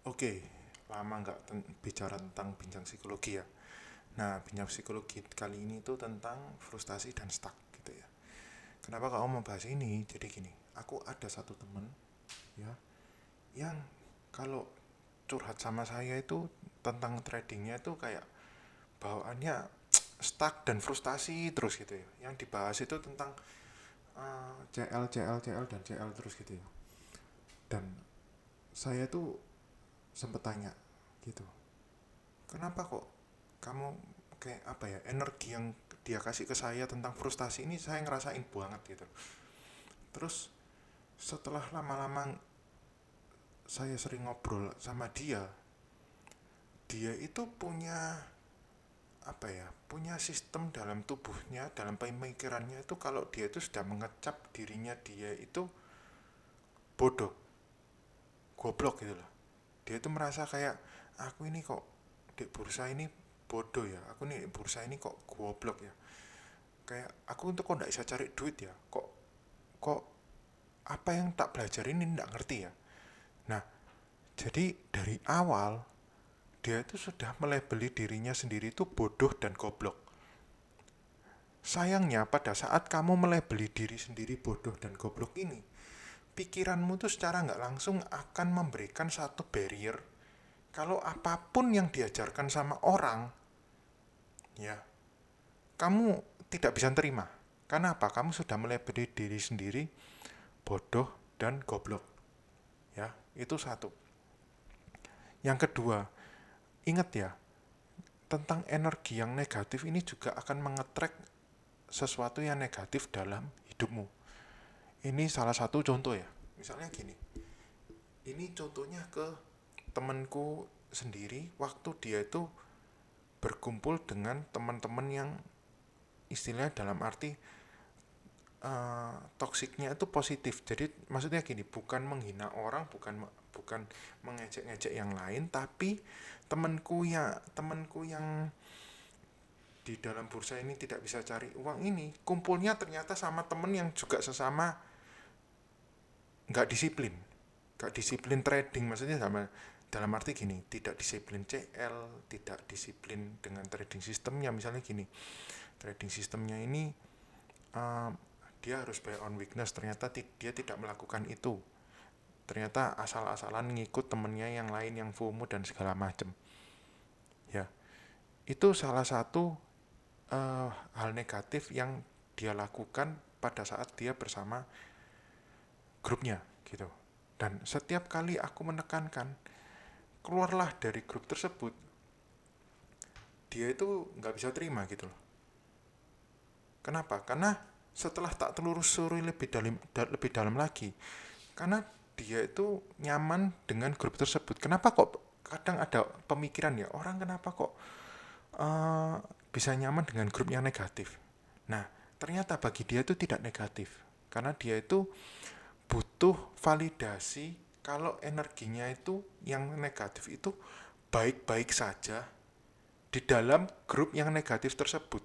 Oke, lama nggak bicara tentang bincang psikologi ya. Nah, bincang psikologi kali ini tuh tentang frustasi dan stuck gitu ya. Kenapa kamu mau bahas ini? Jadi gini, aku ada satu temen ya yang kalau curhat sama saya itu tentang tradingnya itu kayak bawaannya stuck dan frustasi terus gitu ya. Yang dibahas itu tentang CL, CL, CL dan CL terus gitu ya. Dan saya tuh sempet tanya gitu, kenapa kok kamu kayak apa ya, energi yang dia kasih ke saya tentang frustasi ini saya ngerasain banget gitu. Terus setelah lama-lama saya sering ngobrol sama dia, dia itu punya apa ya, punya sistem dalam tubuhnya, dalam pemikirannya itu kalau dia itu sudah mengecap dirinya dia itu bodoh, goblok gitu loh. Dia itu merasa kayak, aku ini kok di bursa ini bodoh ya, aku nih bursa ini kok goblok ya, kayak aku untuk kok nggak bisa cari duit ya, kok kok apa yang tak pelajarin ini nggak ngerti ya. Nah, jadi dari awal dia itu sudah melebeli dirinya sendiri itu bodoh dan goblok. Sayangnya pada saat kamu melebeli diri sendiri bodoh dan goblok ini, pikiranmu tuh secara nggak langsung akan memberikan satu barrier kalau apapun yang diajarkan sama orang, ya, kamu tidak bisa terima. Karena apa? Kamu sudah melebeli diri sendiri bodoh dan goblok. Ya, itu satu. Yang kedua, ingat ya, tentang energi yang negatif ini juga akan mengetrek sesuatu yang negatif dalam hidupmu. Ini salah satu contoh ya. Misalnya gini, ini contohnya ke temanku sendiri waktu dia itu berkumpul dengan teman-teman yang istilahnya dalam arti toksiknya itu positif. Jadi maksudnya gini, bukan menghina orang, bukan bukan mengejek-ngejek yang lain, tapi temanku yang di dalam bursa ini tidak bisa cari uang ini kumpulnya ternyata sama temen yang juga sesama nggak disiplin trading, maksudnya sama dalam arti gini, tidak disiplin CL, tidak disiplin dengan trading sistemnya. Misalnya gini, trading sistemnya ini uh, dia harus buy on weakness, ternyata dia tidak melakukan itu, ternyata asal-asalan ngikut temennya yang lain yang FOMO dan segala macem ya. Itu salah satu hal negatif yang dia lakukan pada saat dia bersama grupnya gitu. Dan setiap kali aku menekankan keluarlah dari grup tersebut, dia itu nggak bisa terima gitu loh. Kenapa? Karena setelah tak telusuri lebih dalam lagi, karena dia itu nyaman dengan grup tersebut. Kenapa kok kadang ada pemikiran ya, orang kenapa kok uh, bisa nyaman dengan grup yang negatif? Nah, ternyata bagi dia itu tidak negatif, karena dia itu butuh validasi kalau energinya itu yang negatif itu baik-baik saja di dalam grup yang negatif tersebut.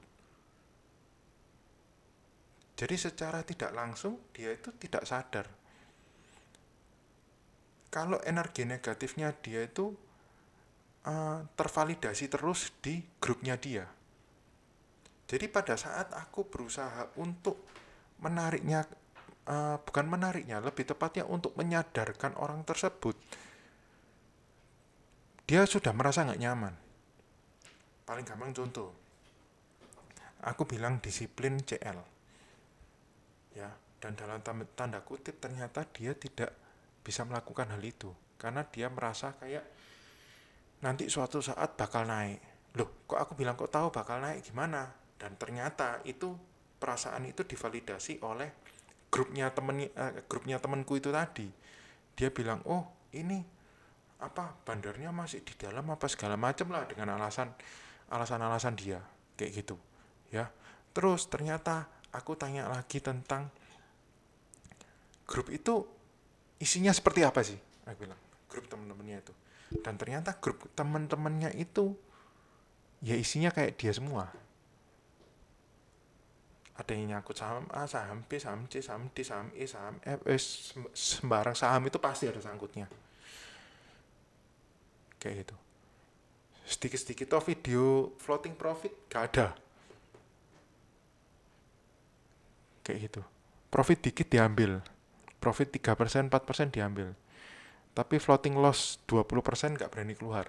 Jadi secara tidak langsung dia itu tidak sadar kalau energi negatifnya dia itu tervalidasi terus di grupnya dia. Jadi pada saat aku berusaha untuk menariknya, bukan menariknya, lebih tepatnya untuk menyadarkan orang tersebut, dia sudah merasa nggak nyaman. Paling gampang contoh, aku bilang disiplin CL, ya, dan dalam tanda kutip ternyata dia tidak bisa melakukan hal itu karena dia merasa kayak nanti suatu saat bakal naik. Loh, kok aku bilang kok tahu bakal naik gimana? Dan ternyata itu perasaan itu divalidasi oleh grupnya temanku itu tadi. Dia bilang, oh ini apa, bandarnya masih di dalam apa segala macam lah, dengan alasan dia kayak gitu ya. Terus ternyata aku tanya lagi tentang grup itu isinya seperti apa sih, aku bilang grup teman-temannya itu. Dan ternyata grup teman-temannya itu ya isinya kayak dia semua. Ada yang nyangkut saham A, saham B, saham C, saham D, saham E, saham F, sembarang saham itu pasti ada sangkutnya. kayak gitu. Sedikit-sedikit tuh video floating profit gak ada, kayak gitu. Profit dikit diambil, profit 3%, 4% diambil, tapi floating loss 20% gak berani keluar,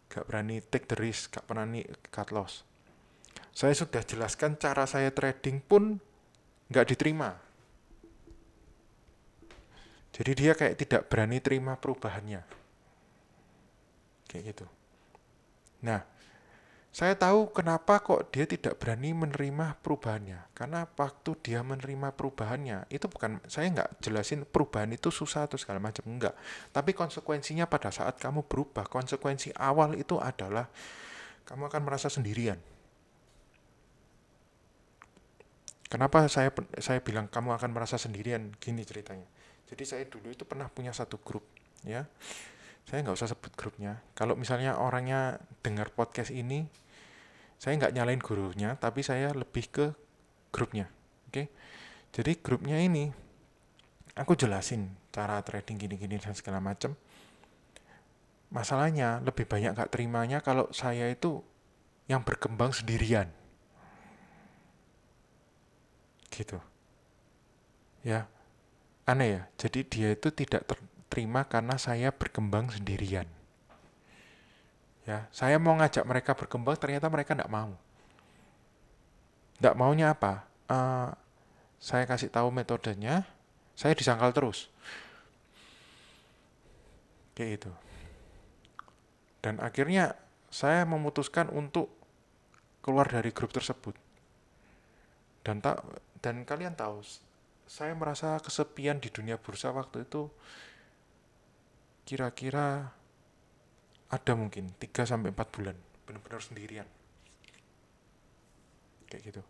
gak berani take the risk, gak berani cut loss. Saya sudah jelaskan cara saya trading pun gak diterima. Jadi dia kayak tidak berani terima perubahannya, kayak gitu. Nah, saya tahu kenapa kok dia tidak berani menerima perubahannya. Karena waktu dia menerima perubahannya, itu bukan, saya nggak jelasin perubahan itu susah atau segala macam, enggak. Tapi konsekuensinya pada saat kamu berubah, konsekuensi awal itu adalah kamu akan merasa sendirian. Kenapa saya bilang kamu akan merasa sendirian? Gini ceritanya. Jadi saya dulu itu pernah punya satu grup, ya. Saya nggak usah sebut grupnya. Kalau misalnya orangnya dengar podcast ini, saya nggak nyalain gurunya, tapi saya lebih ke grupnya. Oke. Jadi grupnya ini aku jelasin cara trading gini-gini dan segala macam. Masalahnya lebih banyak gak terimanya kalau saya itu yang berkembang sendirian. Gitu. Ya, aneh ya. Jadi dia itu tidak terima karena saya berkembang sendirian. Ya, saya mau ngajak mereka berkembang, ternyata mereka tidak mau. Tidak maunya apa? Saya kasih tahu metodenya, saya disangkal terus. Kayak itu. Dan akhirnya saya memutuskan untuk keluar dari grup tersebut. Dan kalian tahu, saya merasa kesepian di dunia bursa waktu itu kira-kira ada mungkin 3-4 bulan. Benar-benar sendirian. Kayak gitu.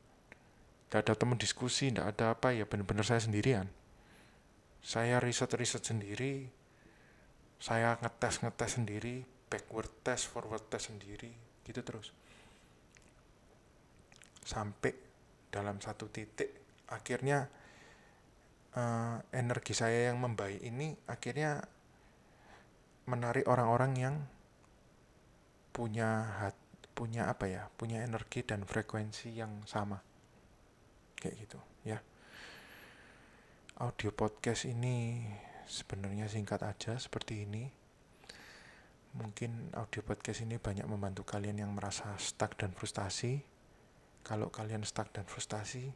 Gak ada teman diskusi, gak ada apa, ya benar-benar saya sendirian. Saya riset-riset sendiri, saya ngetes sendiri, backward test, forward test sendiri, gitu terus. Sampai dalam satu titik, akhirnya energi saya yang membaik ini akhirnya menarik orang-orang yang punya energi dan frekuensi yang sama, kayak gitu ya. Audio podcast ini sebenarnya singkat aja seperti ini. Mungkin audio podcast ini banyak membantu kalian yang merasa stuck dan frustasi. Kalau kalian stuck dan frustasi,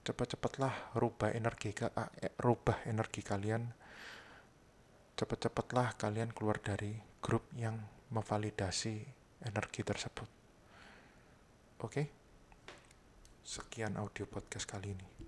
cepat-cepatlah rubah energi kalian. Cepat-cepatlah kalian keluar dari grup yang memvalidasi energi tersebut. Oke? Sekian audio podcast kali ini.